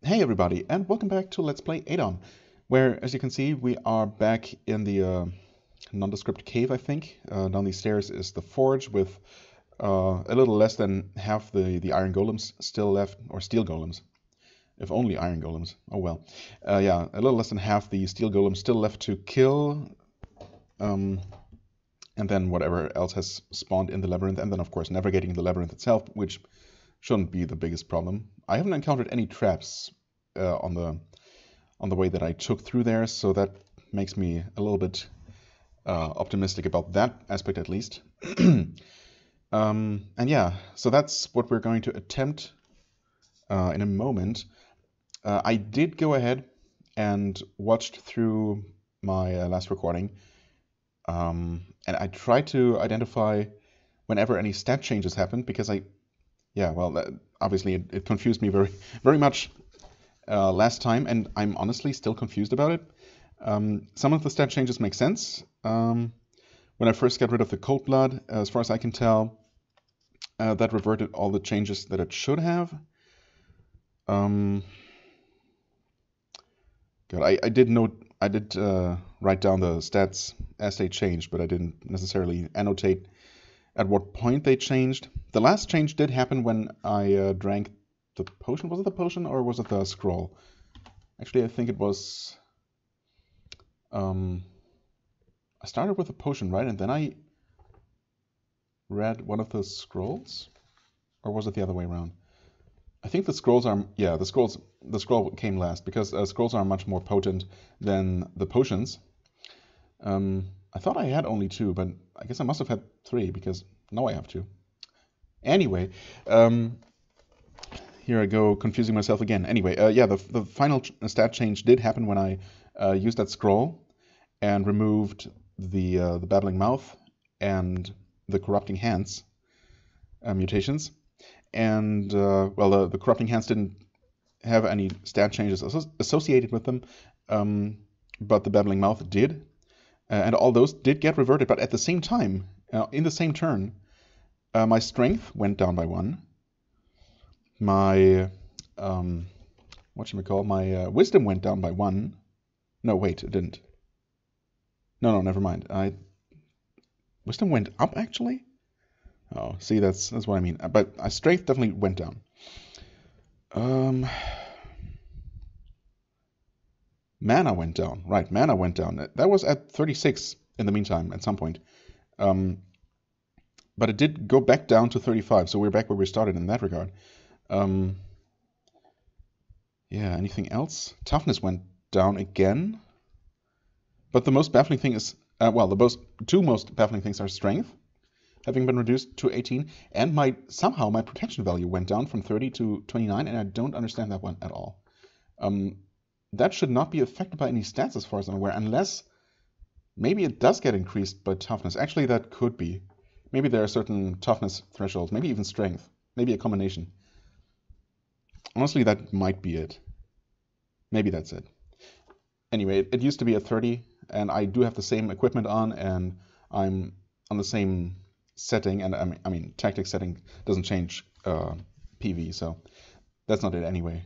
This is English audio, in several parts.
Hey everybody, and welcome back to Let's Play ADoM, where, as you can see, we are back in the nondescript cave, I think. Down these stairs is the forge with a little less than half the iron golems still left, or steel golems. If only iron golems. Oh well. Yeah, a little less than half the steel golems still left to kill, and then whatever else has spawned in the labyrinth, and then of course navigating the labyrinth itself, which shouldn't be the biggest problem. I haven't encountered any traps on the way that I took through there, so that makes me a little bit optimistic about that aspect at least. And yeah, so that's what we're going to attempt in a moment. I did go ahead and watched through my last recording, and I tried to identify whenever any stat changes happened, because obviously it confused me very much last time, and I'm honestly still confused about it. Some of the stat changes make sense. When I first got rid of the cold blood, as far as I can tell, that reverted all the changes that it should have. God, I did write down the stats as they changed, but I didn't necessarily annotate at what point they changed. The last change did happen when I drank the potion. Was it the potion or was it the scroll? Actually, I think it was... I started with the potion, right? And then I read one of the scrolls? Or was it the other way around? I think the scrolls are... Yeah, the scroll came last, because scrolls are much more potent than the potions. I thought I had only 2, but I guess I must have had 3, because now I have 2. Anyway, here I go, confusing myself again. Anyway, yeah, the final stat change did happen when I used that scroll and removed the babbling mouth and the corrupting hands mutations. And, well, the corrupting hands didn't have any stat changes associated with them, but the babbling mouth did. And all those did get reverted, but at the same time, in the same turn, my strength went down by 1. My, my wisdom went down by 1. No, wait, it didn't. No, never mind. Wisdom went up, actually? Oh, see, that's what I mean. But my strength definitely went down. Mana went down. Right, mana went down. That was at 36 in the meantime, at some point. But it did go back down to 35, so we're back where we started in that regard. Yeah, anything else? Toughness went down again. But the most baffling thing is, the two most baffling things are strength, having been reduced to 18, and somehow my protection value went down from 30 to 29, and I don't understand that one at all. That should not be affected by any stats as far as I'm aware, unless maybe it does get increased by toughness. Actually, that could be. Maybe there are certain toughness thresholds, maybe even strength, maybe a combination. Honestly, that might be it. Maybe that's it. Anyway, it used to be at 30, and I do have the same equipment on, and I'm on the same setting, and I mean tactic setting doesn't change PV, so that's not it anyway.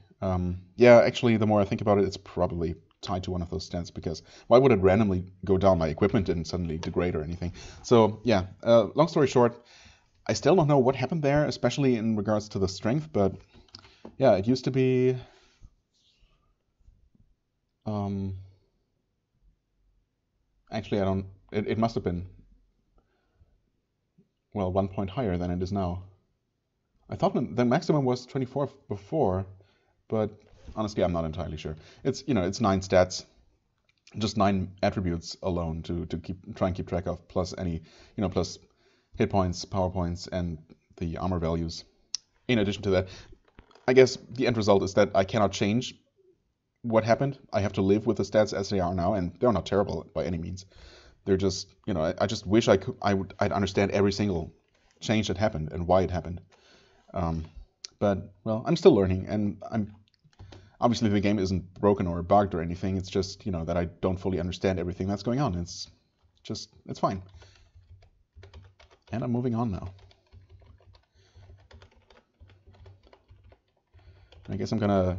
Yeah, actually, the more I think about it, it's probably tied to one of those stats, because why would it randomly go down? My equipment didn't suddenly degrade or anything. So yeah, long story short, I still don't know what happened there, especially in regards to the strength, but yeah, it used to be actually, it must have been, well, 1 point higher than it is now. I thought the maximum was 24 before, but honestly, I'm not entirely sure. It's, it's 9 stats, just 9 attributes alone to try and keep track of, plus any, plus hit points, power points, and the armor values. In addition to that, I guess the end result is that I cannot change what happened. I have to live with the stats as they are now, and they're not terrible by any means. They're just, I just wish I'd understand every single change that happened and why it happened. But, well, I'm still learning, and obviously the game isn't broken or bugged or anything. It's just, that I don't fully understand everything that's going on. It's fine. And I'm moving on now. I guess I'm gonna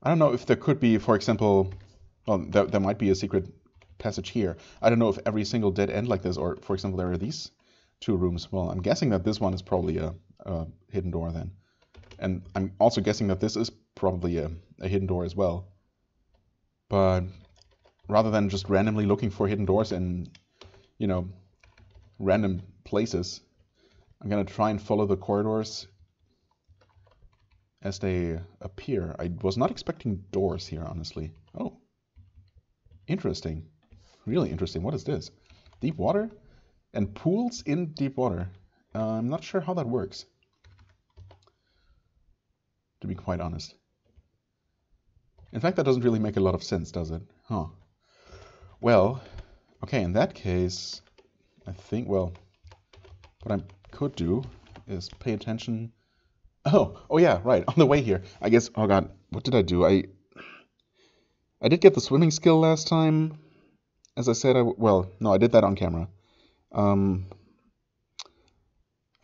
I don't know if there could be, for example, well, there might be a secret passage here. I don't know if every single dead end like this, or for example, there are these two rooms. Well, I'm guessing that this one is probably a hidden door then. And I'm also guessing that this is probably a hidden door as well. But rather than just randomly looking for hidden doors in, you know, random places, I'm gonna try and follow the corridors as they appear. I was not expecting doors here, honestly. Oh, interesting. Really interesting. What is this? Deep water? And pools in deep water. I'm not sure how that works, to be quite honest. In fact, that doesn't really make a lot of sense, does it? Huh. Well, okay, in that case, I think, well, what I could do is pay attention. Oh yeah, right, on the way here. I guess, oh god, what did I do? I did get the swimming skill last time. As I said, well, no, I did that on camera. I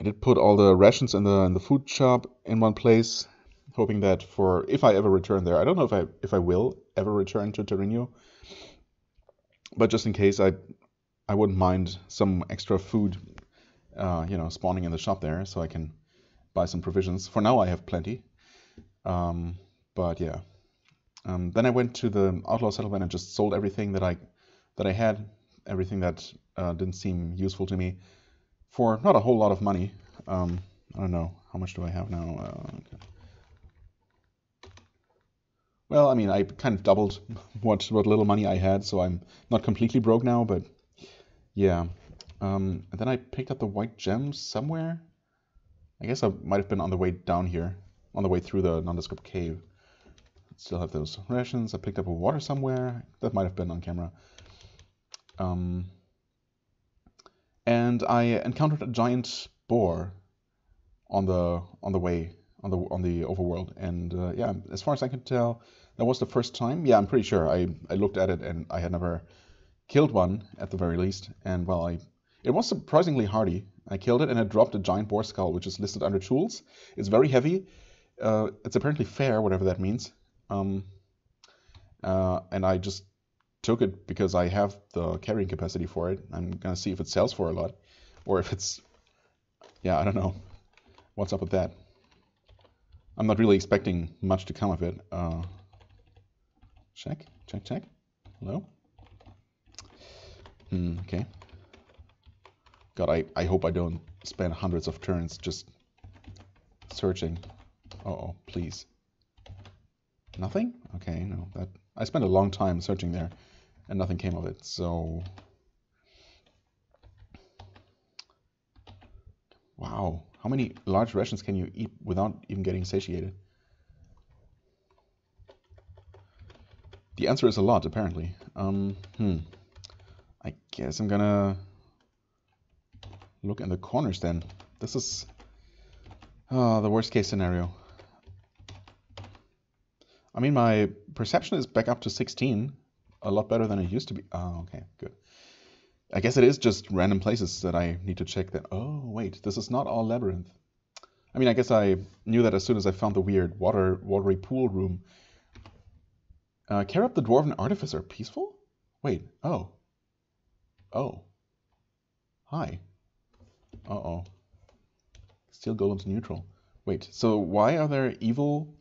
did put all the rations in the food shop in one place, hoping that for if I ever return there, I don't know if I will ever return to Terranio, but just in case, I wouldn't mind some extra food, spawning in the shop there, so I can buy some provisions. For now, I have plenty, but yeah. Then I went to the outlaw settlement and just sold everything that I had, everything that didn't seem useful to me, for not a whole lot of money. I don't know, how much do I have now? Okay. Well, I mean, I kind of doubled what little money I had, so I'm not completely broke now, but yeah. And then I picked up the white gems somewhere. I guess I might have been on the way down here, on the way through the nondescript cave. Still have those rations. I picked up a water somewhere. That might have been on camera. And I encountered a giant boar on the way on the overworld. And yeah, as far as I can tell, that was the first time. Yeah, I'm pretty sure. I looked at it and I had never killed one at the very least. And well, it was surprisingly hardy. I killed it and it dropped a giant boar skull, which is listed under tools. It's very heavy. It's apparently fair, whatever that means. And I just took it because I have the carrying capacity for it. I'm gonna see if it sells for a lot, or if it's, yeah, I don't know what's up with that. I'm not really expecting much to come of it. Check. Hello? Okay. God, I hope I don't spend hundreds of turns just searching. Uh-oh, please. Nothing? Okay, no. I spent a long time searching there, and nothing came of it, so... Wow, how many large rations can you eat without even getting satiated? The answer is a lot, apparently. I guess I'm gonna look in the corners then. This is the worst case scenario. I mean, my perception is back up to 16. A lot better than it used to be. Oh, okay, good. I guess it is just random places that I need to check that. Oh, wait, this is not all labyrinth. I mean, I guess I knew that as soon as I found the weird watery pool room. Care up the Dwarven Artificer. Peaceful? Wait, oh. Oh. Hi. Uh-oh. Steel golems neutral. Wait, so why were there evil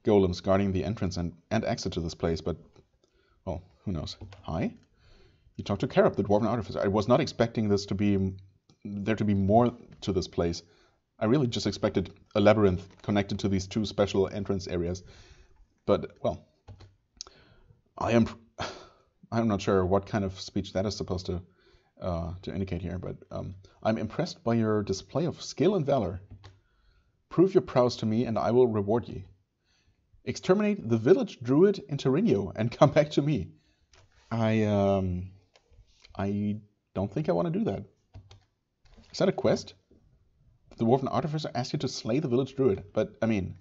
golems guarding the entrance and exit to this place, but, well, who knows. Hi? You talked to Karab, the Dwarven Artificer. I was not expecting there to be more to this place. I really just expected a labyrinth connected to these two special entrance areas. But, well, I'm not sure what kind of speech that is supposed to indicate here, but I'm impressed by your display of skill and valor. Prove your prowess to me, and I will reward ye. Exterminate the village druid in Terranio and come back to me. I don't think I want to do that. Is that a quest? The Dwarven Artificer asked you to slay the village druid, but, I mean,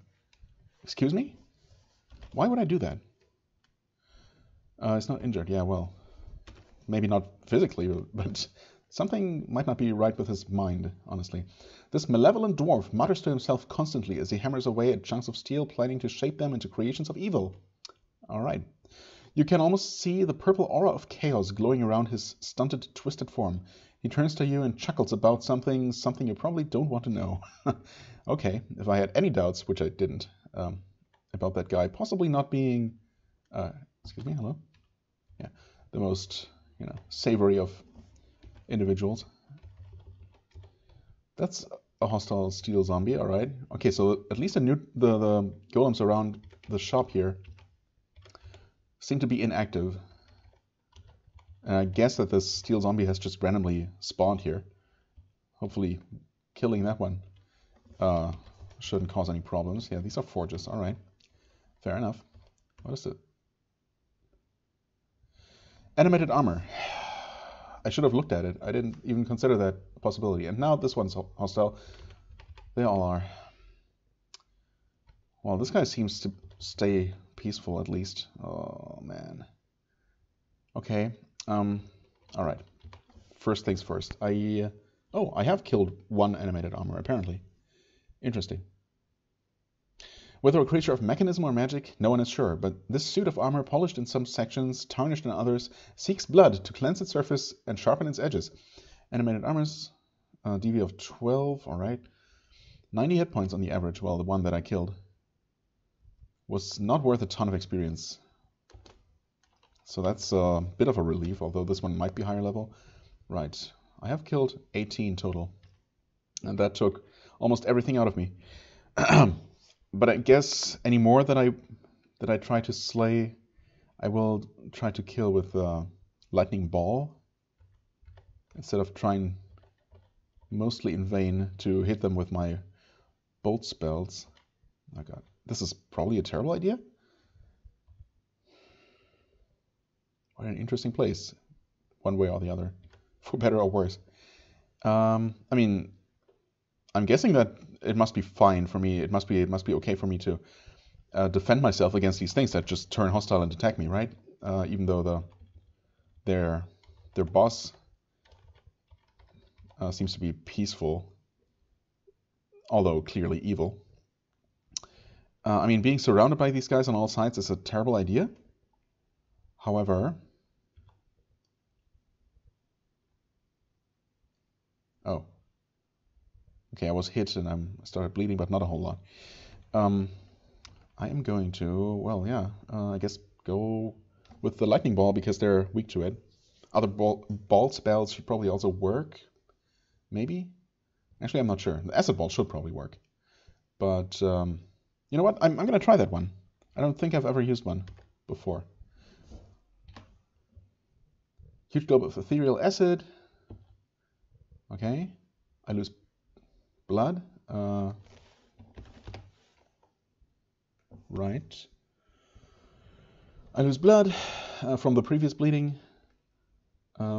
excuse me? Why would I do that? It's not injured, yeah, well, maybe not physically, but something might not be right with his mind, honestly. This malevolent dwarf mutters to himself constantly as he hammers away at chunks of steel, planning to shape them into creations of evil. Alright. You can almost see the purple aura of chaos glowing around his stunted, twisted form. He turns to you and chuckles about something you probably don't want to know. Okay, if I had any doubts, which I didn't, about that guy possibly not being, excuse me, hello? Yeah, the most, savory of individuals. That's a hostile steel zombie, alright. Okay, so at least the golems around the shop here seem to be inactive. And I guess that this steel zombie has just randomly spawned here. Hopefully killing that one shouldn't cause any problems. Yeah, these are forges, alright. Fair enough. What is it? Animated armor. I should have looked at it. I didn't even consider that a possibility. And now this one's hostile. They all are. Well, this guy seems to stay peaceful at least. Oh, man. Okay. Alright. First things first. I have killed one animated armor, apparently. Interesting. Whether a creature of mechanism or magic, no one is sure, but this suit of armor, polished in some sections, tarnished in others, seeks blood to cleanse its surface and sharpen its edges. Animated armors, DV of 12, alright. 90 hit points on the average, well, the one that I killed was not worth a ton of experience. So that's a bit of a relief, although this one might be higher level. Right, I have killed 18 total, and that took almost everything out of me. But I guess any more that I try to slay, I will try to kill with lightning ball instead of trying mostly in vain to hit them with my bolt spells. Oh god, this is probably a terrible idea. What an interesting place, one way or the other, for better or worse. I mean, I'm guessing that it must be fine for me. It must be okay for me to defend myself against these things that just turn hostile and attack me, right? Even though their boss seems to be peaceful, although clearly evil. I mean, being surrounded by these guys on all sides is a terrible idea. However, oh. Okay, I was hit and I started bleeding, but not a whole lot. I am going to, well, yeah, I guess go with the lightning ball because they're weak to it. Other ball spells should probably also work, maybe? Actually, I'm not sure. The acid ball should probably work. But, you know what? I'm going to try that one. I don't think I've ever used one before. Huge globe of ethereal acid. Okay. I lose blood. Right. I lose blood from the previous bleeding.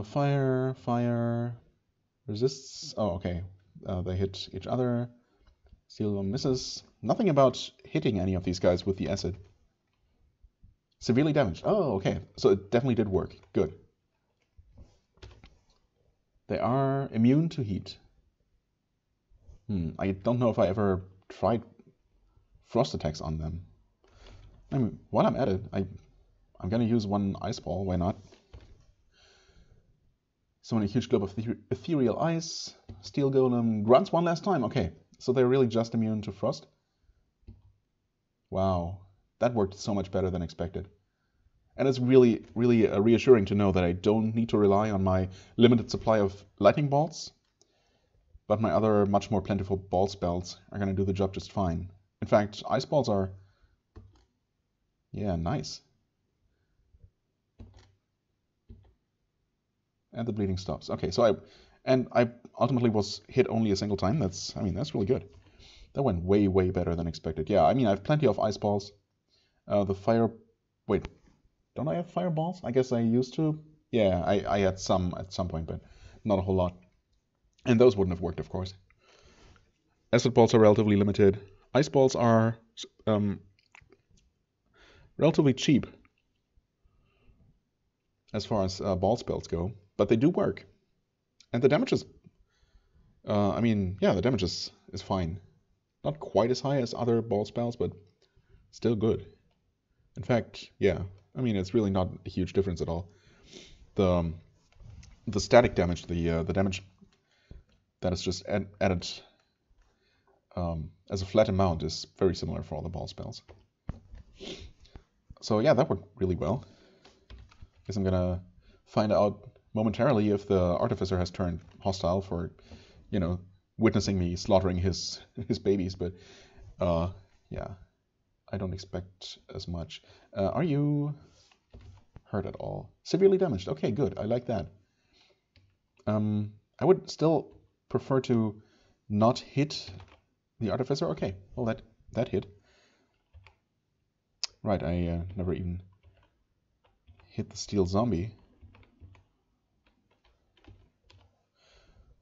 Fire resists. Oh, okay. They hit each other. Steel misses. Nothing about hitting any of these guys with the acid. Severely damaged. Oh, okay. So it definitely did work. Good. They are immune to heat. I don't know if I ever tried frost attacks on them. I mean, while I'm at it, I'm gonna use one ice ball. Why not? Summon a huge globe of ethereal ice. Steel golem grunts one last time. Okay, so they're really just immune to frost. Wow, that worked so much better than expected. And it's really, really reassuring to know that I don't need to rely on my limited supply of lightning bolts, but my other much more plentiful ball spells are going to do the job just fine. In fact, ice balls are, yeah, nice. And the bleeding stops. Okay, so I ultimately was hit only a single time. That's really good. That went way, way better than expected. Yeah, I mean, I have plenty of ice balls. Wait, don't I have fireballs? I guess I used to. Yeah, I had some at some point, but not a whole lot. And those wouldn't have worked, of course. Acid balls are relatively limited. Ice balls are relatively cheap as far as ball spells go, but they do work. And the damage is I mean, yeah, the damage is fine. Not quite as high as other ball spells, but still good. In fact, yeah, I mean, it's really not a huge difference at all. The static damage, the damage that is just added as a flat amount is very similar for all the ball spells. So yeah, that worked really well. Guess I'm gonna find out momentarily if the Artificer has turned hostile for, you know, witnessing me slaughtering his babies, but yeah, I don't expect as much. Are you hurt at all? Severely damaged. Okay, good. I like that. I would still prefer to not hit the Artificer. Okay, well that hit. Right, I never even hit the steel zombie.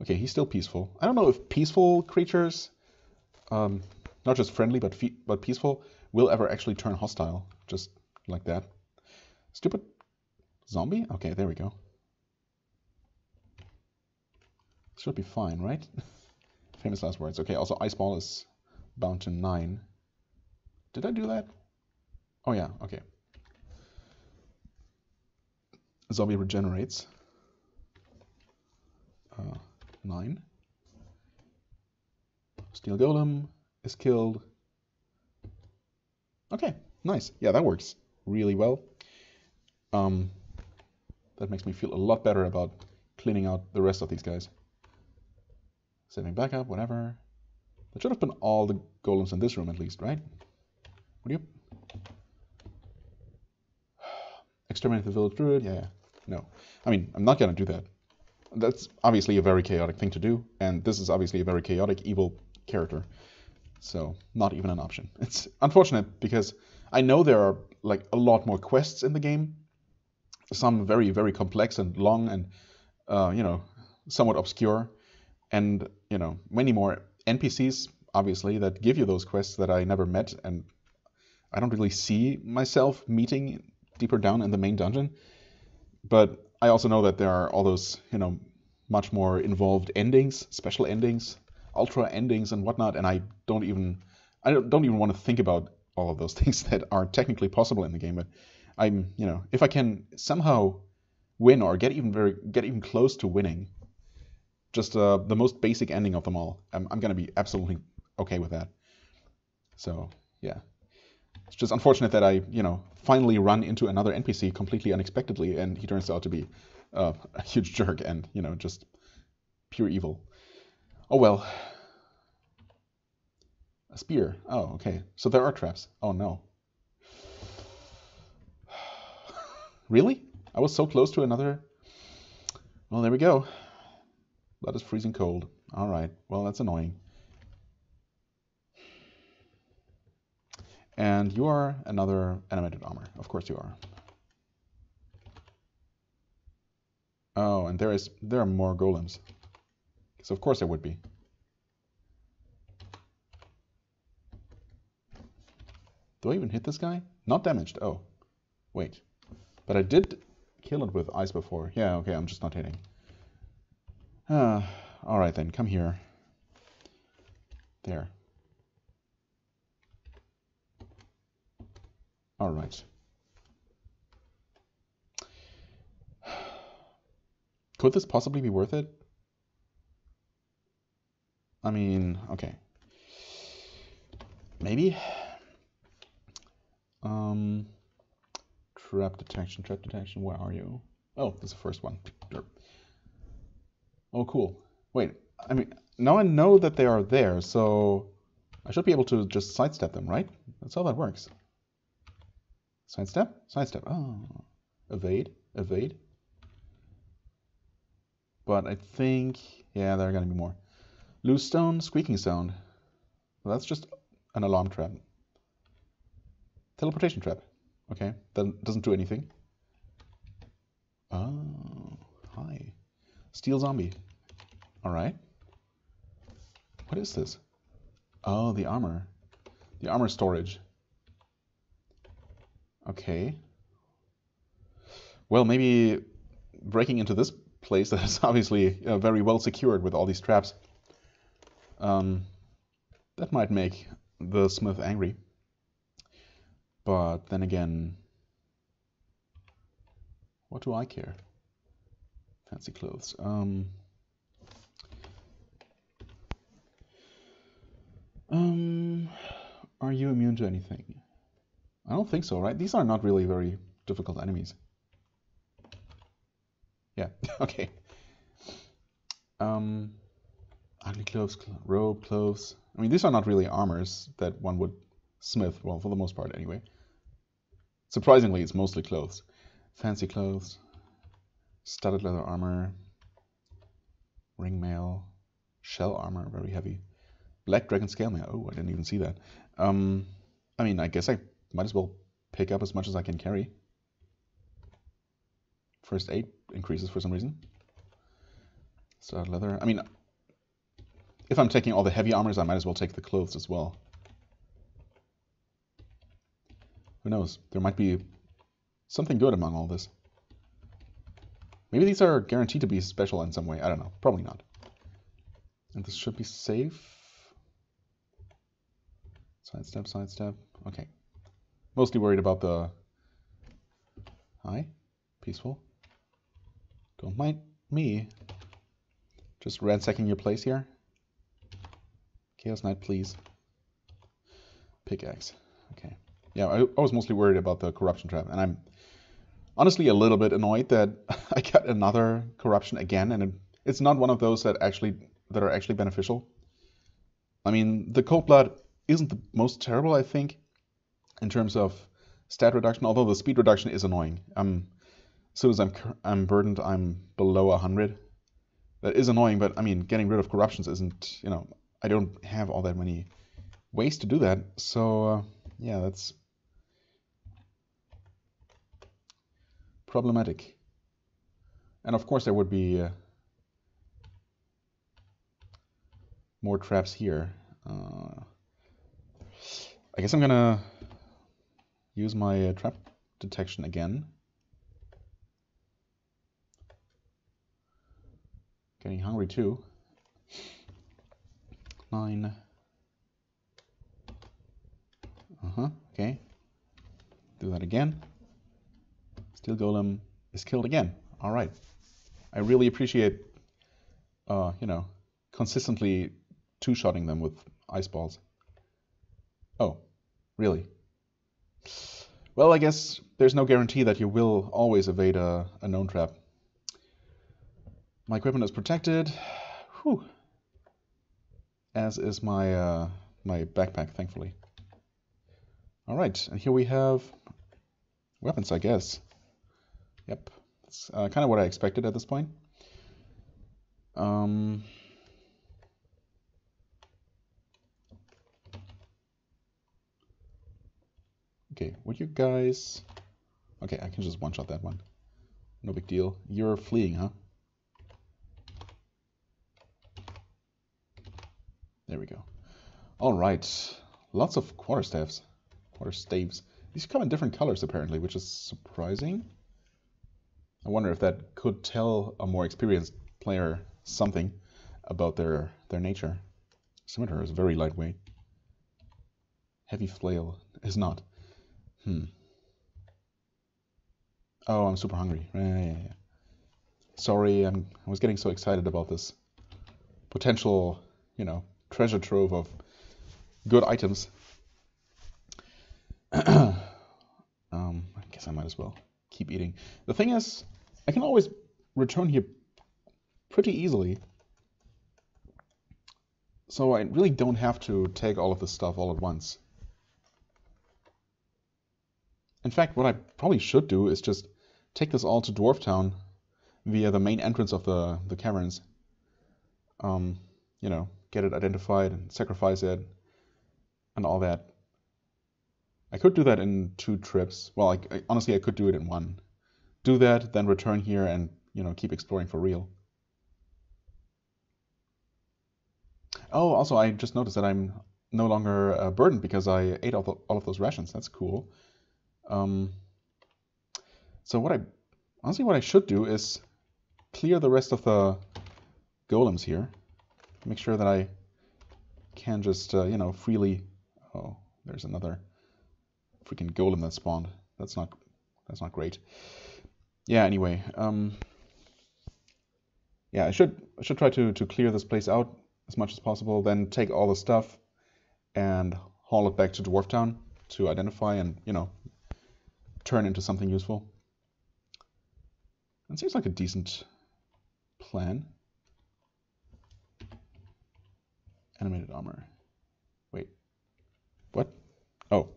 Okay, he's still peaceful. I don't know if peaceful creatures, not just friendly but peaceful, will ever actually turn hostile, just like that. Stupid zombie? Okay, there we go. Should be fine, right? Famous last words. Okay, also Ice Ball is bound to 9. Did I do that? Oh yeah, okay. Zombie regenerates. 9. Steel Golem is killed. Okay, nice. Yeah, that works really well. That makes me feel a lot better about cleaning out the rest of these guys. Saving backup, whatever. That should have been all the golems in this room at least, right? Would you? Exterminate the village druid? Yeah. No. I mean, I'm not gonna do that. That's obviously a very chaotic thing to do, and this is obviously a very chaotic, evil character. So, not even an option. It's unfortunate because I know there are like a lot more quests in the game. Some very, very complex and long and, you know, somewhat obscure. And, you know, many more NPCs, obviously, that give you those quests that I never met, and I don't really see myself meeting deeper down in the main dungeon. But I also know that there are all those, you know, much more involved endings, special endings, ultra endings and whatnot, and I don't even want to think about all of those things that are technically possible in the game. But I'm, you know, if I can somehow win or get even close to winning, just the most basic ending of them all, I'm gonna be absolutely okay with that. So yeah, it's just unfortunate that I, you know, finally run into another NPC completely unexpectedly, and he turns out to be a huge jerk and, you know, just pure evil. Oh well. A spear. Oh, okay. So there are traps. Oh no. Really? I was so close to another. Well, there we go. Blood is freezing cold. All right. Well, that's annoying. And you are another animated armor. Of course you are. Oh, and there are more golems. So of course there would be. Do I even hit this guy? Not damaged. Oh, wait. But I did kill it with ice before. Yeah, okay, I'm just not hitting. Alright then, come here. There. Alright. Could this possibly be worth it? I mean, okay. Maybe? Trap detection, where are you? Oh, that's the first one. Derp. Oh, cool. Wait, I mean, now I know that they are there, so I should be able to just sidestep them, right? That's how that works. Sidestep? Sidestep. Oh. Evade? Evade? But I think, yeah, there are gonna be more. Loose stone, squeaking sound. Well, that's just an alarm trap. Teleportation trap. Okay, that doesn't do anything. Oh, hi. Steel zombie. Alright. What is this? Oh, the armor. The armor storage. Okay. Well, maybe breaking into this place that is obviously very well secured with all these traps That might make the smith angry. But then again, what do I care? Fancy clothes. Are you immune to anything? I don't think so, right? These are not really very difficult enemies. Yeah, okay. Ugly clothes, robe, clothes. I mean, these are not really armors that one would smith, well, for the most part anyway. Surprisingly, it's mostly clothes. Fancy clothes, studded leather armor, ring mail, shell armor, very heavy. Black dragon scale mail. Oh, I didn't even see that. I mean, I guess I might as well pick up as much as I can carry. First aid increases for some reason. Studded leather. I mean, if I'm taking all the heavy armors, I might as well take the clothes as well. Who knows? There might be something good among all this. Maybe these are guaranteed to be special in some way. I don't know. Probably not. And this should be safe. Sidestep, sidestep. Okay. Mostly worried about the... Hi. Peaceful. Don't mind me. Just ransacking your place here. Chaos Knight, please. Pickaxe. Okay. Yeah, I was mostly worried about the corruption trap, and I'm honestly a little bit annoyed that I got another corruption again, and it's not one of those that are actually beneficial. I mean, the Cold Blood isn't the most terrible, I think, in terms of stat reduction, although the speed reduction is annoying. As soon as I'm burdened, I'm below 100. That is annoying, but I mean, getting rid of corruptions isn't, you know, I don't have all that many ways to do that. So, yeah, that's problematic. And of course, there would be more traps here. I guess I'm gonna use my trap detection again. Getting hungry too. 9. Okay. Do that again. Steel Golem is killed again. Alright. I really appreciate, you know, consistently two-shotting them with ice balls. Oh, really? Well, I guess there's no guarantee that you will always evade a known trap. My equipment is protected. Whew. As is my my backpack, thankfully. Alright, and here we have weapons, I guess. Yep, that's kind of what I expected at this point. Okay, would you guys... Okay, I can just one-shot that one. No big deal. You're fleeing, huh? There we go. Alright, lots of quarterstaves. Quarterstaves. These come in different colors, apparently, which is surprising. I wonder if that could tell a more experienced player something about their nature. Scimitar is very lightweight. Heavy flail is not. Oh, I'm super hungry. Yeah. Sorry, I was getting so excited about this potential, you know, treasure trove of good items. I guess I might as well keep eating. The thing is, I can always return here pretty easily. So I really don't have to take all of this stuff all at once. In fact, what I probably should do is just take this all to Dwarf Town via the main entrance of the caverns. You know, get it identified and sacrifice it and all that. I could do that in 2 trips. Well, honestly, I could do it in 1. Do that, then return here and, you know, keep exploring for real. Oh, also, I just noticed that I'm no longer burdened because I ate all of those rations. That's cool. So what I should do is clear the rest of the golems here. Make sure that I can just, you know, freely... Oh, there's another freaking golem that spawned. That's not great. Yeah, anyway, yeah, I should try to clear this place out as much as possible, then take all the stuff and haul it back to Dwarf Town to identify and, you know, turn into something useful. It seems like a decent plan. Animated armor. Wait. What? Oh.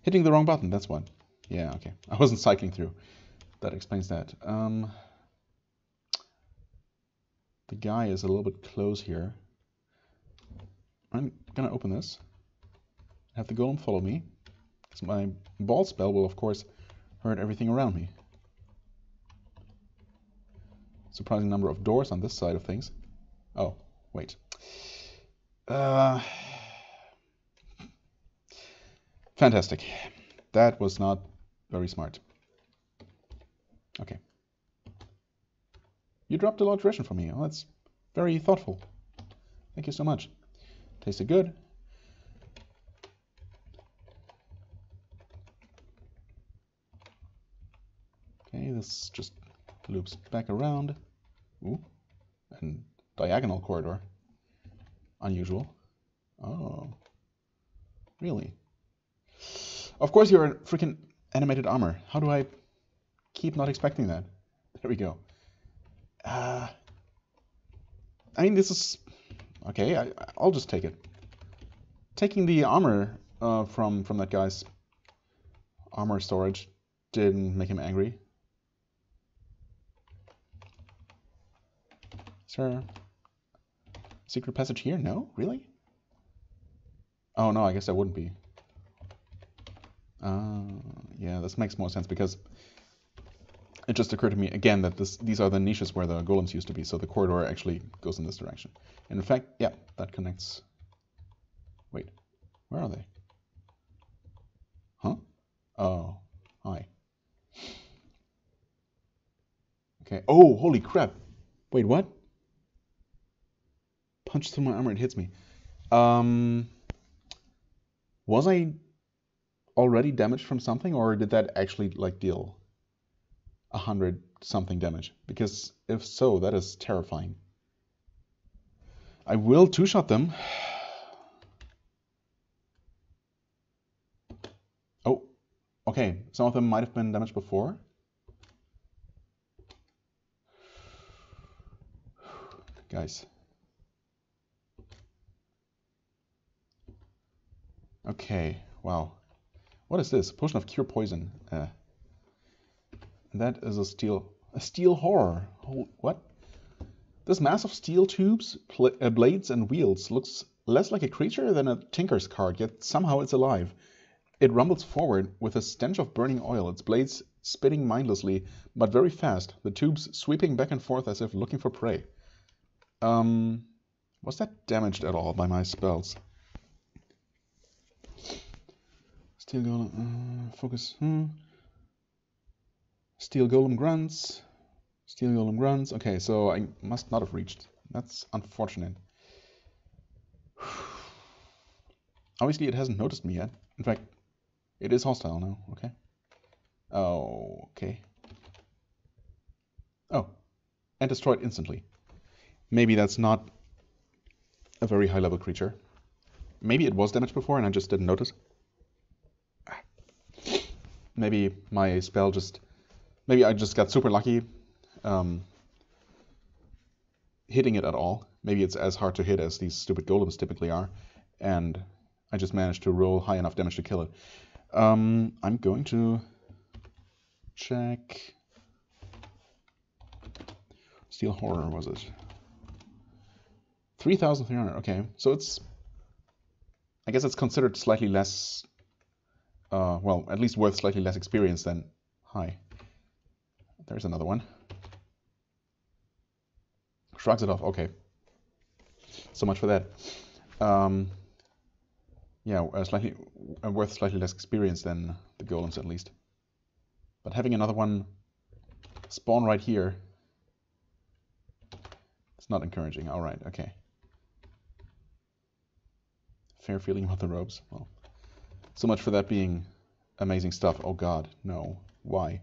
Hitting the wrong button, that's what. Yeah, okay. I wasn't cycling through. That explains that. The guy is a little bit close here. I'm gonna open this. Have the golem follow me. Because my ball spell will, of course, hurt everything around me. Surprising number of doors on this side of things. Oh, wait. Fantastic. That was not very smart. Okay. You dropped a large ration for me. Oh, that's very thoughtful. Thank you so much. Tasted good. Okay, this just loops back around. Ooh, and diagonal corridor. Unusual. Oh, really? Of course you're a freaking animated armor. How do I keep not expecting that? There we go. I mean, this is... Okay, I'll just take it. Taking the armor from that guy's armor storage didn't make him angry. Is there a secret passage here? No? Really? Oh, no, I guess there wouldn't be. Yeah, this makes more sense because it just occurred to me again that these are the niches where the golems used to be, so the corridor actually goes in this direction. And in fact, yeah, that connects. Wait, where are they? Huh? Oh, hi. Okay. Oh, holy crap! Wait, what? Punch through my armor, it hits me. Was I already damaged from something, or did that actually like deal 100 something damage? Because if so, that is terrifying. I will two-shot them. Oh, okay. Some of them might have been damaged before. Guys. Okay, wow. What is this? Potion of Cure Poison. That is a steel horror. What? This mass of steel tubes, blades, and wheels looks less like a creature than a tinker's cart, yet somehow it's alive. It rumbles forward with a stench of burning oil, its blades spitting mindlessly, but very fast, the tubes sweeping back and forth as if looking for prey. Was that damaged at all by my spells? Steel golem, focus. Steel golem grunts. Steel golem grunts. Okay, so I must not have reached. That's unfortunate. Obviously, it hasn't noticed me yet. In fact, it is hostile now. Okay. Oh, okay. Oh, and destroyed instantly. Maybe that's not a very high-level creature. Maybe it was damaged before and I just didn't notice. Maybe my spell just... Maybe I just got super lucky hitting it at all. Maybe it's as hard to hit as these stupid golems typically are. And I just managed to roll high enough damage to kill it. I'm going to check... Steel Horror, was it? 3,300, okay. So it's... I guess it's considered slightly less... well, at least worth slightly less experience than high. There's another one. Shrugs it off, okay. So much for that. Yeah, worth slightly less experience than the golems at least. But having another one spawn right here, it's not encouraging. Alright, okay. fair feeling about the robes. Well, so much for that being amazing stuff. Oh god, no. Why?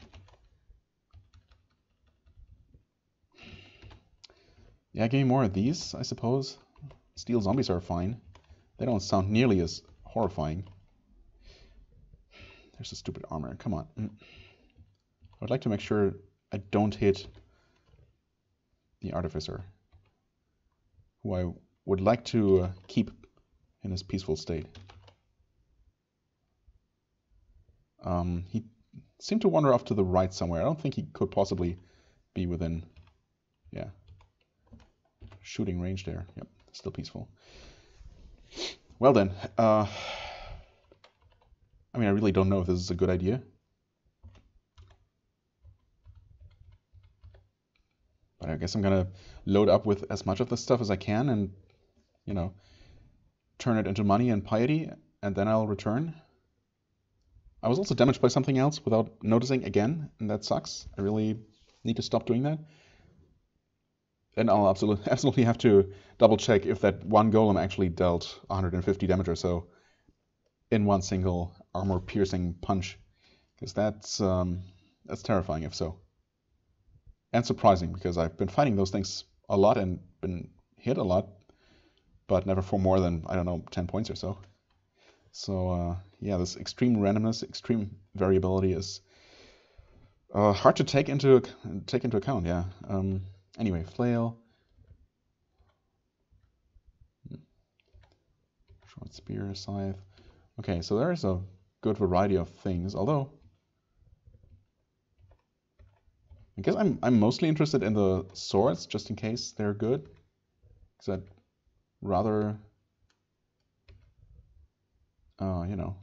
Yeah, give me more of these, I suppose. Steel zombies are fine. They don't sound nearly as horrifying. There's the stupid armor. Come on. I would like to make sure I don't hit the artificer, who I would like to keep in his peaceful state. He seemed to wander off to the right somewhere. I don't think he could possibly be within, yeah, shooting range there. Yep, still peaceful. Well then, I mean, I really don't know if this is a good idea. But I guess I'm gonna load up with as much of this stuff as I can and, you know, turn it into money and piety, and then I'll return. I was also damaged by something else without noticing again, and that sucks. I really need to stop doing that. And I'll absolutely have to double check if that one golem actually dealt 150 damage or so in one single armor-piercing punch, because that's terrifying if so. And surprising, because I've been fighting those things a lot and been hit a lot, but never for more than, I don't know, 10 points or so. So, yeah, this extreme randomness, extreme variability is hard to take into account, yeah. Anyway, flail. Short spear, scythe. Okay, so there is a good variety of things, although I guess I'm mostly interested in the swords, just in case they're good. Because I'd rather, you know,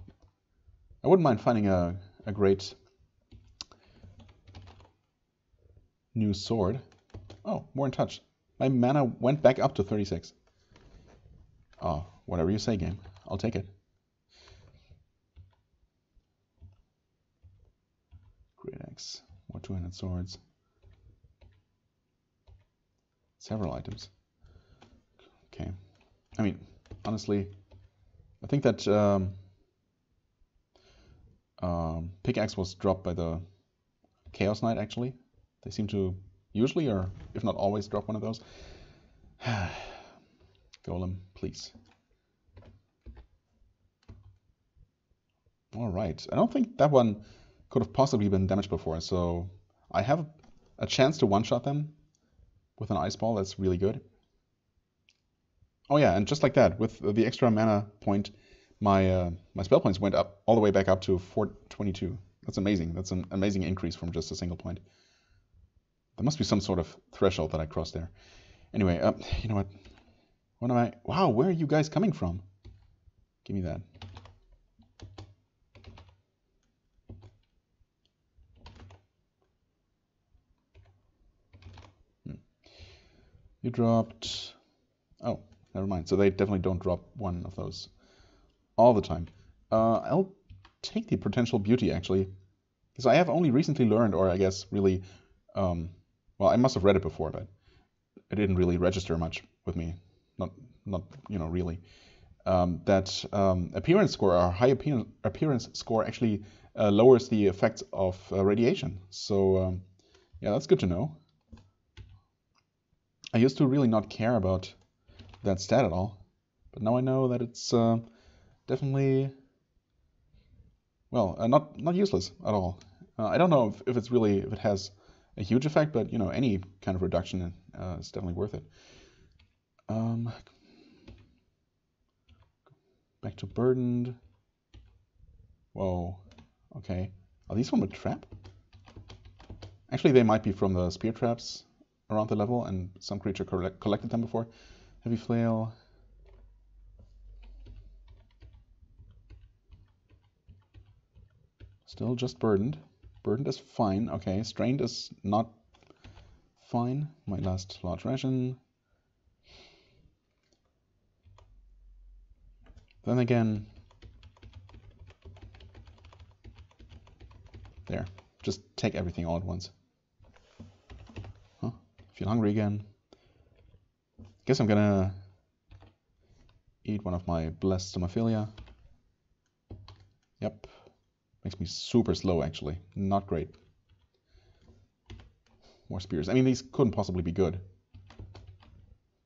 I wouldn't mind finding a great new sword. Oh, more in touch. My mana went back up to 36. Oh, whatever you say, game. I'll take it. Great axe. More 200 swords. Several items. Okay. I mean, honestly, I think that pickaxe was dropped by the Chaos Knight, actually. They seem to usually, or if not always, drop one of those. Golem, please. Alright. I don't think that one could have possibly been damaged before, so I have a chance to one-shot them with an ice ball. That's really good. Oh yeah, and just like that, with the extra mana point, my spell points went up all the way back up to 422. That's amazing. That's an amazing increase from just a single point. There must be some sort of threshold that I crossed there. Anyway, you know what? What am I? Wow, where are you guys coming from? Give me that. You dropped... Oh, never mind. So they definitely don't drop one of those all the time. I'll take the potential beauty, actually. Because I have only recently learned, or I guess really... well, I must have read it before, but it didn't really register much with me. Not you know, really. That appearance score, or high appearance score, actually lowers the effects of radiation. So, yeah, that's good to know. I used to really not care about that stat at all, but now I know that it's definitely, well, not useless at all. I don't know if it's really, if it has a huge effect, but you know, any kind of reduction is definitely worth it. Back to burdened. Whoa. Okay. Are these from a trap? Actually, they might be from the spear traps around the level, and some creature collected them before. Heavy flail. Still just burdened. Burdened is fine. Okay, strained is not fine. My last large ration. Then again, there. Just take everything all at once. Huh? Feel hungry again. Guess I'm gonna Eat one of my blessed somophilia. Yep. Makes me super slow, actually. Not great. More spears. I mean, these couldn't possibly be good.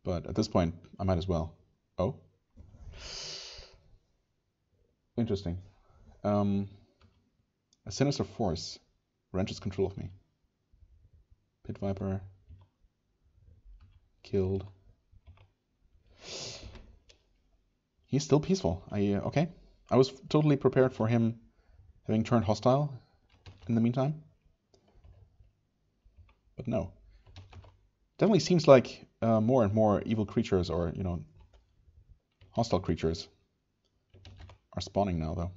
But at this point, I might as well. Oh. Interesting. A sinister force wrenches control of me. Pit Viper. Killed. He's still peaceful. Okay. I was totally prepared for him having turned hostile in the meantime. But no. Definitely seems like more and more evil creatures or, you know, hostile creatures are spawning now, though.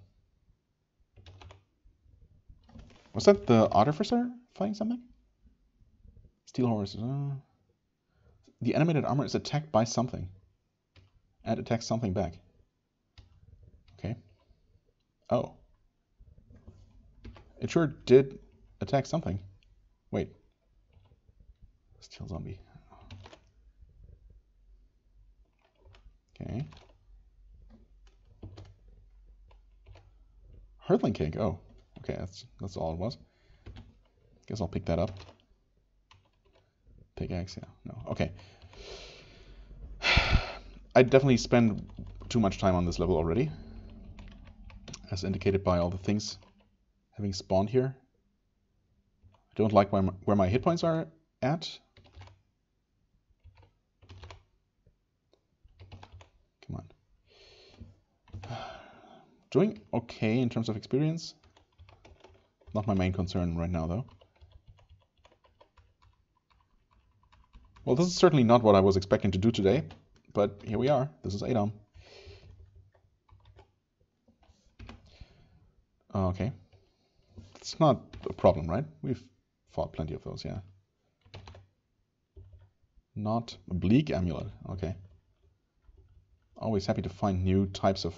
Was that the Artificer fighting something? Steel Horse. The animated armor is attacked by something. And attacks something back. Okay. Oh. It sure did attack something. Wait. Steel Zombie. Okay. Hurtling Cake. Oh. Okay, that's all it was. Guess I'll pick that up. Pickaxe, yeah. No. Okay. I definitely spend too much time on this level already, as indicated by all the things having spawned here. I don't like where my hit points are at. Come on. Doing okay in terms of experience. Not my main concern right now, though. Well, this is certainly not what I was expecting to do today, but here we are. This is ADoM. Okay. It's not a problem, right? We've fought plenty of those, yeah. Not a bleak amulet. Okay. Always happy to find new types of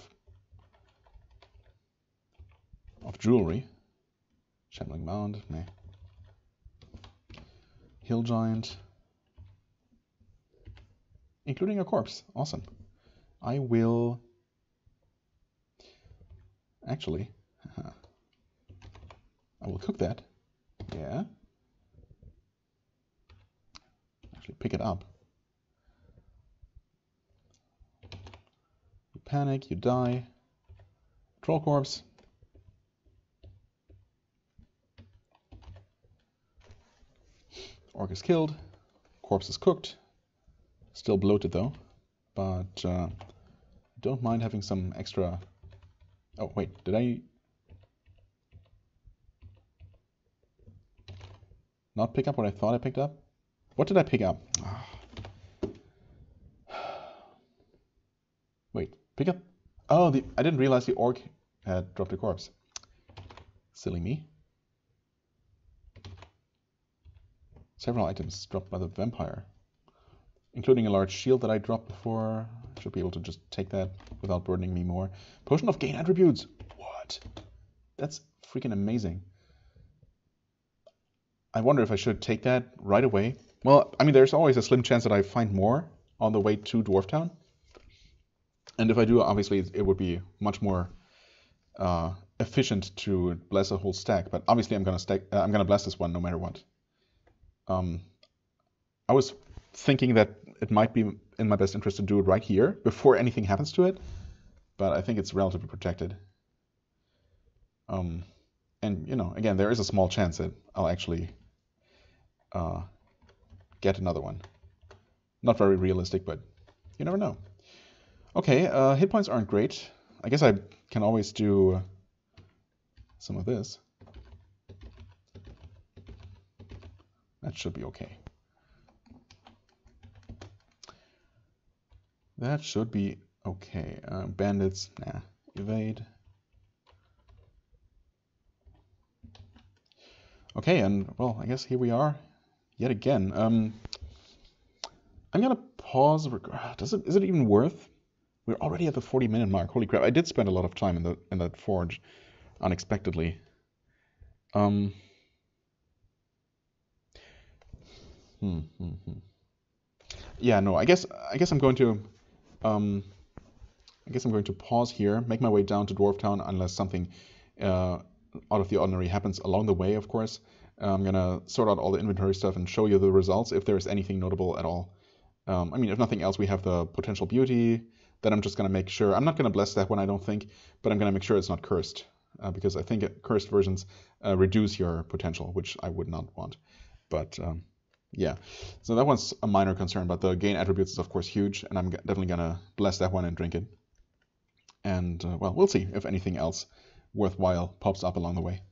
jewelry. Shambling Mound, meh. Hill Giant. Including a corpse. Awesome. I will... Actually... I will cook that. Yeah. Actually pick it up. You panic, you die. Troll corpse. Orc is killed. Corpse is cooked. Still bloated though. But don't mind having some extra... Oh wait, did I... not pick up what I thought I picked up? What did I pick up? Wait, pick up... Oh, I didn't realize the orc had dropped a corpse. Silly me. Several items dropped by the vampire. Including a large shield that I dropped before. Should be able to just take that without burdening me more. Potion of Gain Attributes! What? That's freaking amazing. I wonder if I should take that right away. Well, I mean, there's always a slim chance that I find more on the way to Dwarf Town. And if I do, obviously, it would be much more efficient to bless a whole stack. But obviously, I'm gonna bless this one no matter what. I was thinking that it might be in my best interest to do it right here before anything happens to it, but I think it's relatively protected. And you know, again, there is a small chance that I'll actually get another one. Not very realistic, but you never know. Okay, hit points aren't great. I guess I can always do some of this. That should be okay. That should be okay. Bandits, nah. Evade. Okay, and well, I guess here we are yet again. I'm gonna pause. Is it even worth? We're already at the 40-minute mark. Holy crap! I did spend a lot of time in that forge, unexpectedly. Yeah, no. I guess I'm going to I guess I'm going to pause here, make my way down to Dwarf Town unless something out of the ordinary happens along the way, of course. I'm going to sort out all the inventory stuff and show you the results if there's anything notable at all. I mean, if nothing else, we have the potential beauty. Then I'm just going to make sure, I'm not going to bless that one, I don't think, but I'm going to make sure it's not cursed, because I think cursed versions reduce your potential, which I would not want. But yeah, so that one's a minor concern, but the gain attributes is of course huge, and I'm definitely going to bless that one and drink it. And well, we'll see if anything else worthwhile pops up along the way.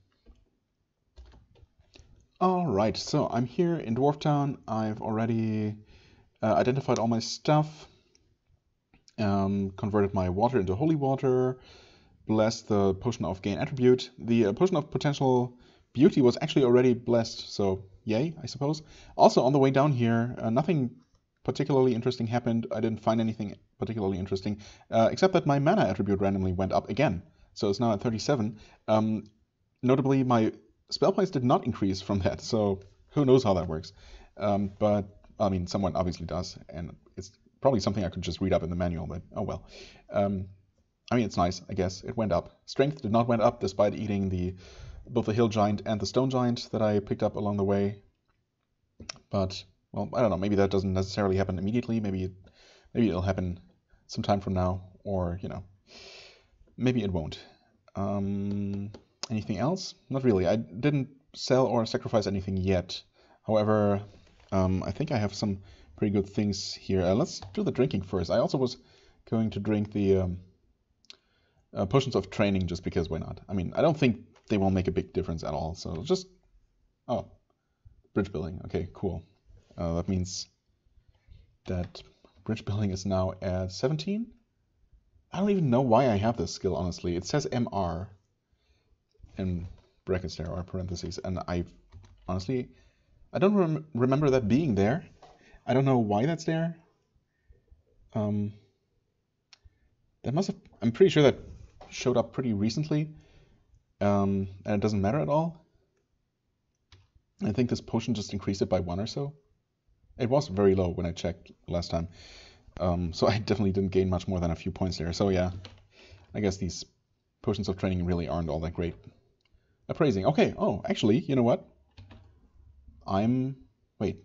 Alright, so I'm here in Dwarf Town. I've already identified all my stuff, converted my water into holy water, blessed the potion of gain attribute. The potion of potential beauty was actually already blessed, so yay, I suppose. Also, on the way down here, nothing particularly interesting happened. I didn't find anything particularly interesting, except that my mana attribute randomly went up again. So it's now at 37. Notably, my spell points did not increase from that, so who knows how that works. But, I mean, someone obviously does, and it's probably something I could just read up in the manual, but oh well. I mean, it's nice, I guess. It went up. Strength did not went up, despite eating both the hill giant and the stone giant that I picked up along the way. But, well, I don't know, maybe that doesn't necessarily happen immediately. Maybe it'll happen sometime from now, or, you know, maybe it won't. Anything else? Not really. I didn't sell or sacrifice anything yet. However, I think I have some pretty good things here. Let's do the drinking first. I also was going to drink the potions of training just because why not? I mean, I don't think they will make a big difference at all. So just... Oh, bridge building. Okay, cool. That means that bridge building is now at 17? I don't even know why I have this skill, honestly. It says MR in brackets there, or parentheses, and I honestly, I don't remember that being there. I don't know why that's there. That must have, I'm pretty sure that showed up pretty recently, and it doesn't matter at all. I think this potion just increased it by 1 or so. It was very low when I checked last time. So I definitely didn't gain much more than a few points there. So yeah, I guess these potions of training really aren't all that great. Appraising. Okay, oh, actually, you know what? Wait.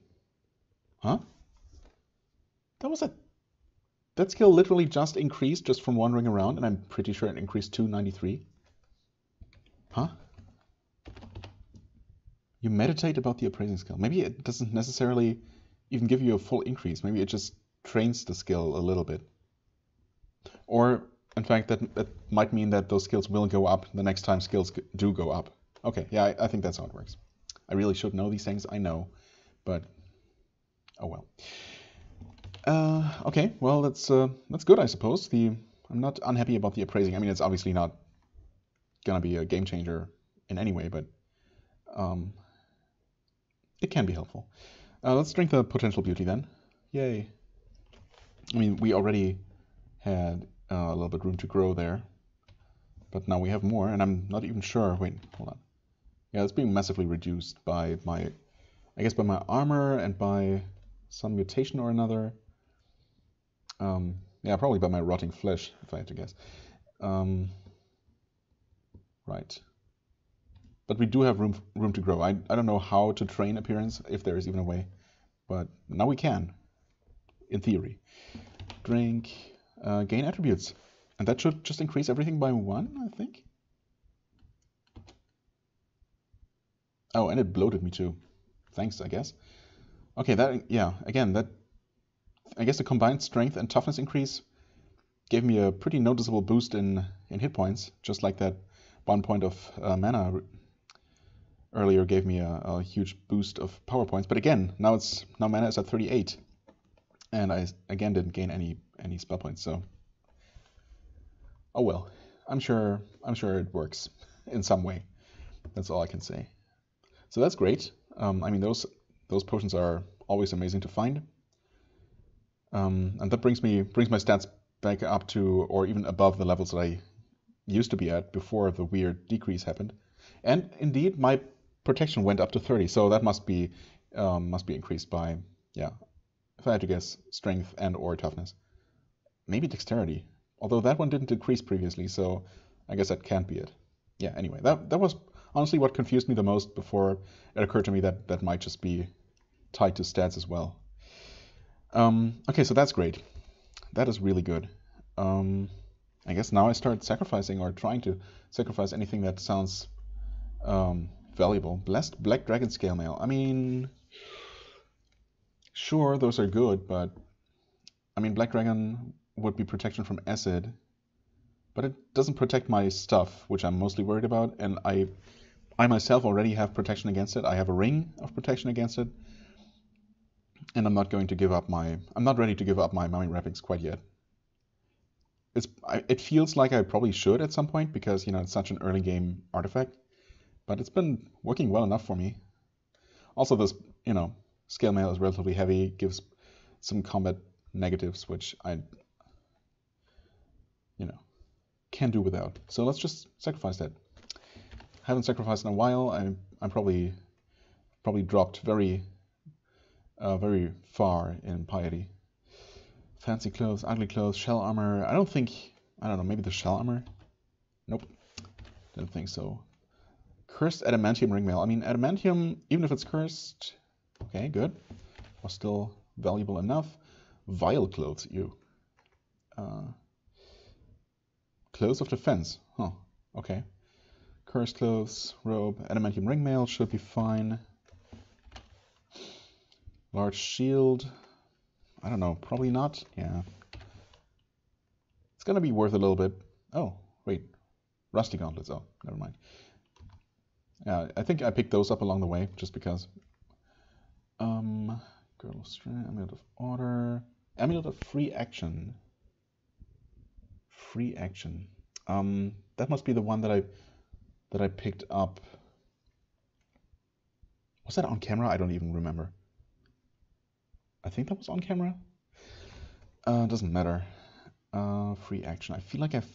Huh? That skill literally just increased just from wandering around, and I'm pretty sure it increased to 93. Huh? You meditate about the appraising skill. Maybe it doesn't necessarily even give you a full increase. Maybe it just trains the skill a little bit. Or, in fact, that might mean that those skills will go up the next time skills do go up. Okay, yeah, I think that's how it works. I really should know these things, I know, but oh well. Okay, well, that's good, I suppose. I'm not unhappy about the appraising. I mean, it's obviously not gonna be a game changer in any way, but it can be helpful. Let's drink the potential beauty then. Yay. I mean, we already had a little bit room to grow there, but now we have more, and I'm not even sure. Wait, hold on. Yeah, it's being massively reduced by my armor and by some mutation or another. Yeah, probably by my rotting flesh, if I had to guess. Right. But we do have room to grow. I don't know how to train appearance, if there is even a way, but now we can, in theory. Drink, gain attributes, and that should just increase everything by 1, I think. Oh, and it bloated me too. Thanks, I guess. Okay, I guess the combined strength and toughness increase gave me a pretty noticeable boost in hit points, just like that 1 point of mana earlier gave me a huge boost of power points. But again, now mana is at 38, and I again didn't gain any spell points. So, oh well, I'm sure it works in some way. That's all I can say. So that's great. I mean, those potions are always amazing to find. And that brings my stats back up to, or even above, the levels that I used to be at before the weird decrease happened. And indeed, my protection went up to 30, so that must be increased by, yeah, if I had to guess, strength and or toughness. Maybe dexterity. Although that one didn't decrease previously, so I guess that can't be it. Yeah, anyway, that was honestly what confused me the most before it occurred to me that that might just be tied to stats as well. Okay, so that's great. That is really good. I guess now I start sacrificing or trying to sacrifice anything that sounds valuable. Blessed Black Dragon Scale Mail. I mean, sure, those are good, but I mean, Black Dragon would be protection from acid, but it doesn't protect my stuff, which I'm mostly worried about, and I myself already have protection against it. I have a ring of protection against it, and I'm not ready to give up my mummy wrappings quite yet. It feels like I probably should at some point because, you know, it's such an early game artifact, but it's been working well enough for me. Also, this, you know, scale mail is relatively heavy, gives some combat negatives, which I, you know, can do without. So let's just sacrifice that. Haven't sacrificed in a while. I'm probably dropped very far in piety. Fancy clothes, ugly clothes, shell armor. I don't know, maybe the shell armor? Nope. Don't think so. Cursed adamantium ringmail. I mean, adamantium, even if it's cursed, okay, good. Was still valuable enough. Vile clothes, ew. Clothes of defense. Huh, okay. Cursed clothes, robe, adamantium ringmail should be fine. Large shield. I don't know, probably not. Yeah. It's gonna be worth a little bit. Oh, wait. Rusty gauntlets. Oh, never mind. Yeah, I think I picked those up along the way, just because. Girdle of Strength, Amulet of Order. Amulet of Free Action. Free Action. That must be the one that I picked up. Was that on camera? I don't even remember. I think that was on camera. Doesn't matter. Free action. I feel like I've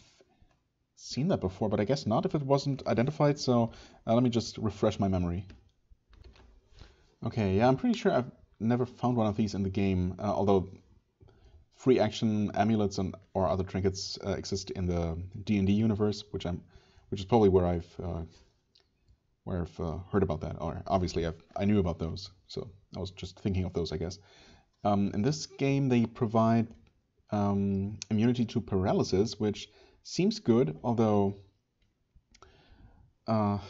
seen that before, but I guess not if it wasn't identified, so let me just refresh my memory. Okay, yeah, I'm pretty sure I've never found one of these in the game, although free action amulets or other trinkets exist in the D&D universe, which is probably where I've heard about that, or obviously I knew about those, so I was just thinking of those, I guess. In this game, they provide immunity to paralysis, which seems good, although, I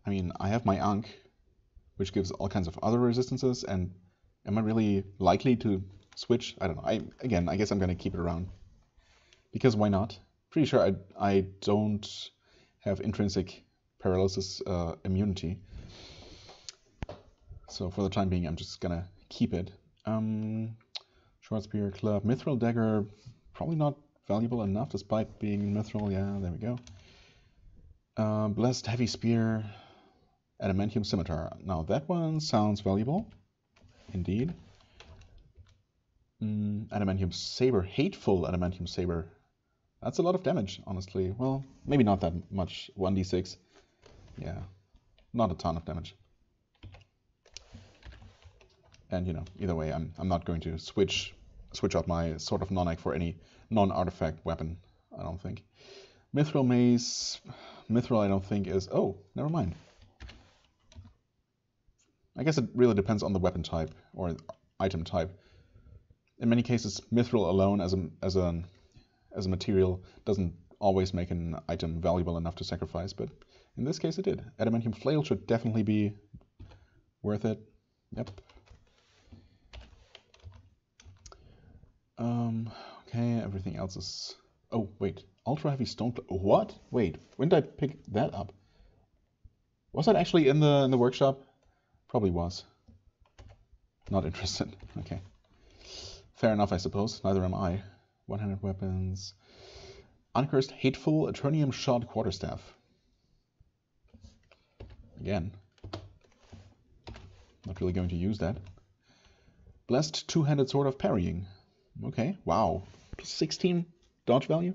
mean, I have my Ankh, which gives all kinds of other resistances, and am I really likely to switch? I don't know. I guess I'm going to keep it around, because why not? Pretty sure I don't have intrinsic paralysis immunity, so for the time being, I'm just going to keep it. Short spear, club, mithril dagger, probably not valuable enough despite being mithril. Yeah, there we go. Blessed heavy spear, adamantium scimitar. Now that one sounds valuable, indeed. Adamantium saber, hateful adamantium saber. That's a lot of damage, honestly. Well, maybe not that much. 1d6. Yeah, not a ton of damage. And, you know, either way, I'm not going to switch out my Sword of Nonak for any non-artifact weapon, I don't think. Mithril mace. Mithril I don't think is... Oh, never mind. I guess it really depends on the weapon type or item type. In many cases, mithril alone as a material doesn't always make an item valuable enough to sacrifice, but in this case it did. Adamantium flail should definitely be worth it. Yep. Okay, everything else is... Oh, wait. Ultra heavy stone... What? Wait, when did I pick that up? Was that actually in the workshop? Probably was. Not interested. Okay. Fair enough, I suppose. Neither am I. One-handed weapons. Uncursed Hateful Eternium Shod Quarterstaff. Again. Not really going to use that. Blessed Two-Handed Sword of Parrying. Okay, wow. Plus 16 dodge value?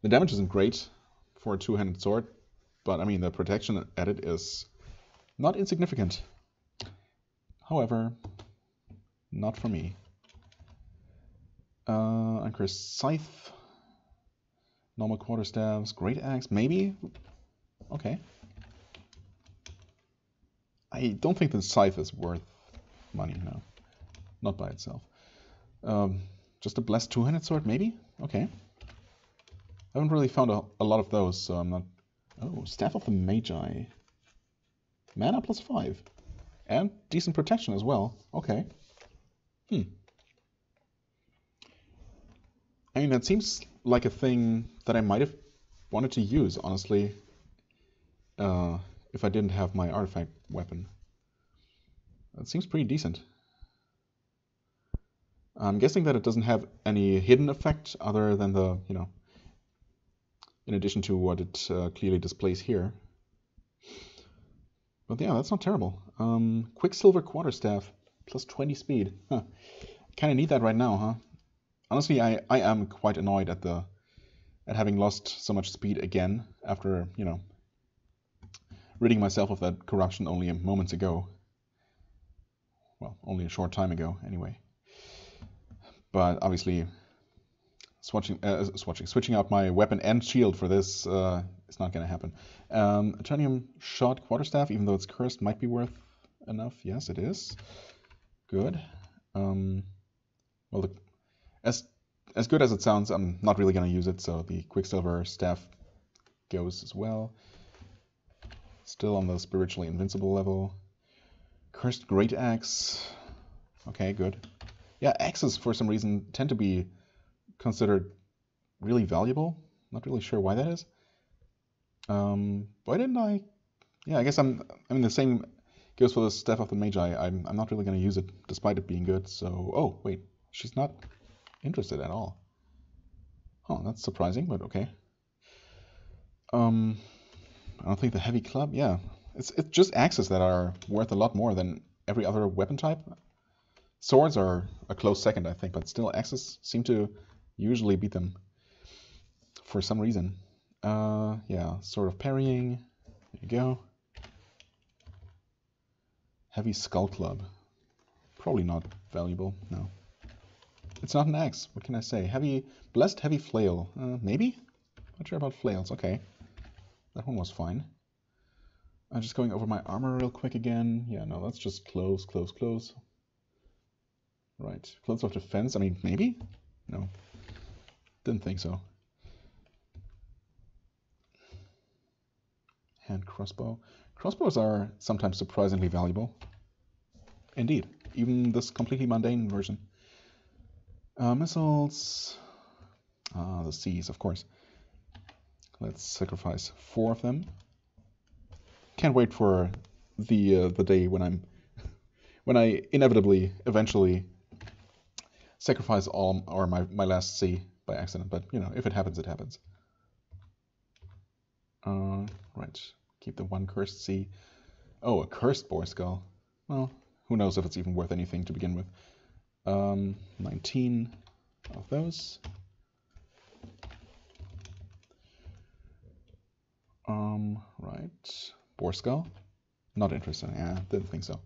The damage isn't great for a two-handed sword, but I mean, the protection added is not insignificant. However, not for me. Uncursed Scythe. Normal quarterstaffs, great axe, maybe? Okay. I don't think the scythe is worth money, no. Not by itself. Just a blessed two-handed sword, maybe? Okay. I haven't really found a lot of those, so I'm not... Oh, Staff of the Magi. Mana plus 5. And decent protection as well. Okay. I mean, that seems like a thing that I might have wanted to use, honestly, if I didn't have my artifact weapon. That seems pretty decent. I'm guessing that it doesn't have any hidden effect other than the, you know, in addition to what it clearly displays here. But yeah, that's not terrible. Quicksilver Quarterstaff, plus 20 speed. Huh. Kind of need that right now, huh? Honestly, I am quite annoyed at having lost so much speed again after, you know, ridding myself of that corruption only moments ago. Well, only a short time ago, anyway. But obviously, switching out my weapon and shield for this is not going to happen. Eternium Shot Quarterstaff, even though it's cursed, might be worth enough. Yes, it is. Good. Well, as good as it sounds, I'm not really going to use it, so the Quicksilver Staff goes as well. Still on the spiritually invincible level. Cursed Great Axe. Okay, good. Yeah, axes for some reason tend to be considered really valuable. Not really sure why that is. Why didn't I? Yeah, I guess I mean, the same goes for the Staff of the Magi. I'm not really going to use it, despite it being good. So, oh wait, she's not interested at all. Oh, that's surprising, but okay. I don't think the heavy club. Yeah, it's just axes that are worth a lot more than every other weapon type. Swords are a close second, I think, but still axes seem to usually beat them for some reason. Yeah, Sword of Parrying. There you go. Heavy Skull Club. Probably not valuable, no. It's not an axe, what can I say? Blessed Heavy Flail. Maybe? Not sure about flails, okay. That one was fine. I'm just going over my armor real quick again. Yeah, no, that's just close. Right, Clothes of Defense, I mean, maybe? No, didn't think so. Hand crossbow. Crossbows are sometimes surprisingly valuable. Indeed, even this completely mundane version. Missiles. The C's, of course. Let's sacrifice 4 of them. Can't wait for the day when I inevitably, eventually sacrifice all or my last C by accident. But you know, if it happens, it happens. Right. Keep the 1 cursed C. Oh, a cursed boar skull. Well, who knows if it's even worth anything to begin with. 19 of those. Right. Boar skull. Not interested. Yeah, didn't think so.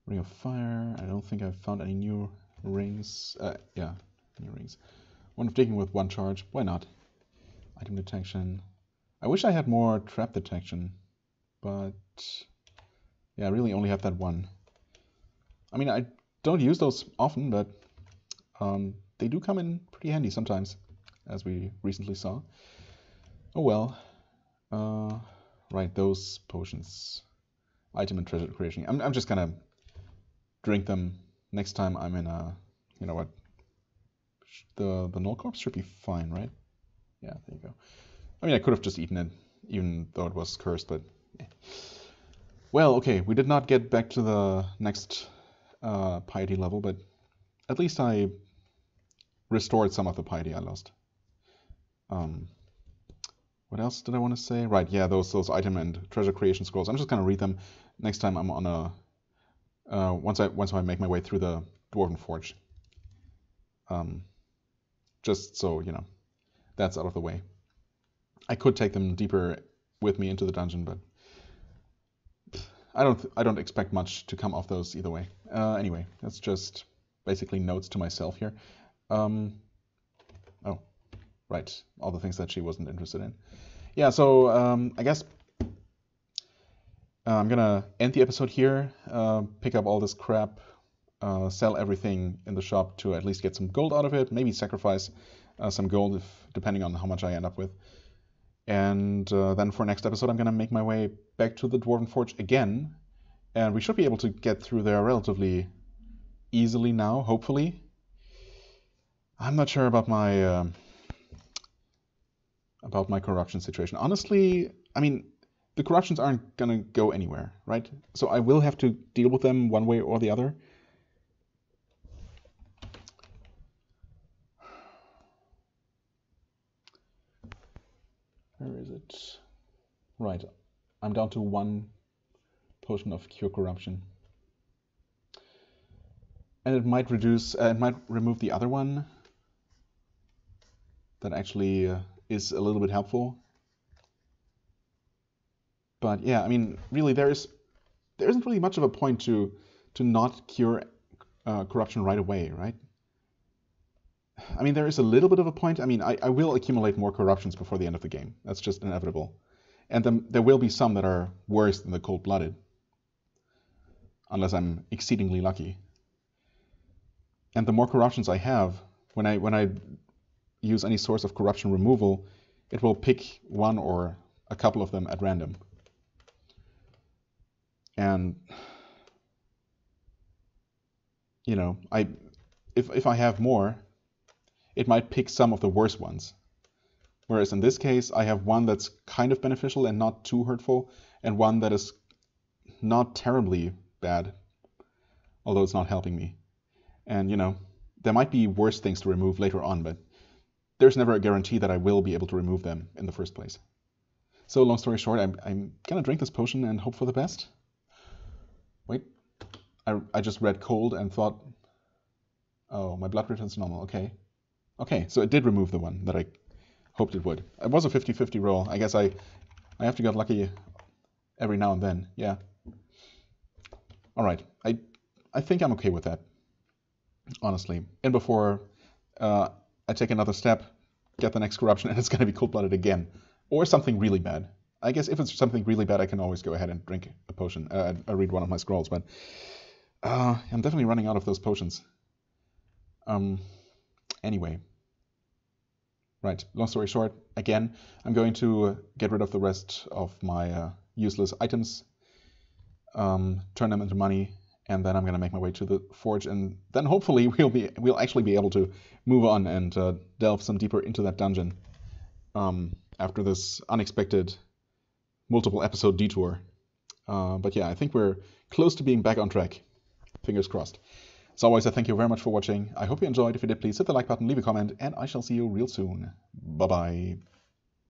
Ring of Fire. I don't think I've found any new rings. Yeah, new rings. One of digging with 1 charge. Why not? Item detection. I wish I had more trap detection, but yeah, I really only have that 1. I mean, I don't use those often, but they do come in pretty handy sometimes, as we recently saw. Oh well. Right, those potions. Item and treasure creation. I'm just gonna drink them next time I'm in a, you know what, the Null Corpse should be fine, right? Yeah, there you go. I mean, I could have just eaten it, even though it was cursed, but yeah. Well, okay, we did not get back to the next piety level, but at least I restored some of the piety I lost. What else did I want to say? Right, yeah, those item and treasure creation scrolls. I'm just gonna read them next time I'm on a once I make my way through the Dwarven Forge. Just so you know, that's out of the way. I could take them deeper with me into the dungeon, but I don't expect much to come off those either way. Anyway, that's just basically notes to myself here. Right, all the things that she wasn't interested in. Yeah, so I guess I'm gonna end the episode here, pick up all this crap, sell everything in the shop to at least get some gold out of it, maybe sacrifice some gold depending on how much I end up with. And then for next episode I'm gonna make my way back to the Dwarven Forge again, and we should be able to get through there relatively easily now, hopefully. I'm not sure about my corruption situation. Honestly, I mean, the corruptions aren't gonna go anywhere, right? So I will have to deal with them one way or the other. Where is it? Right, I'm down to 1 potion of Cure Corruption. And it might remove the other one that actually is a little bit helpful. But yeah, I mean, really, there isn't really much of a point to not cure corruption right away, right? I mean, there is a little bit of a point. I mean, I will accumulate more corruptions before the end of the game. That's just inevitable. And then there will be some that are worse than the cold-blooded, unless I'm exceedingly lucky. And the more corruptions I have, when I use any source of corruption removal, it will pick one or a couple of them at random. And you know, if I have more, it might pick some of the worst ones. Whereas in this case, I have one that's kind of beneficial and not too hurtful, and one that is not terribly bad, although it's not helping me. And you know, there might be worse things to remove later on, but there's never a guarantee that I will be able to remove them in the first place. So long story short, I'm gonna drink this potion and hope for the best. Wait, I just read cold and thought, oh, my blood returns to normal, okay. Okay, so it did remove the one that I hoped it would. It was a 50-50 roll. I guess I have to get lucky every now and then, yeah. Alright, I think I'm okay with that, honestly. And before I take another step, get the next corruption, and it's going to be cold-blooded again. Or something really bad. I guess if it's something really bad, I can always go ahead and drink a potion. I read one of my scrolls, but I'm definitely running out of those potions. Anyway. Right, long story short, again, I'm going to get rid of the rest of my useless items, turn them into money, and then I'm going to make my way to the forge, and then hopefully we'll actually be able to move on and delve some deeper into that dungeon after this unexpected multiple episode detour. But yeah, I think we're close to being back on track. Fingers crossed. As always, I thank you very much for watching. I hope you enjoyed. If you did, please hit the like button, leave a comment, and I shall see you real soon. Bye-bye.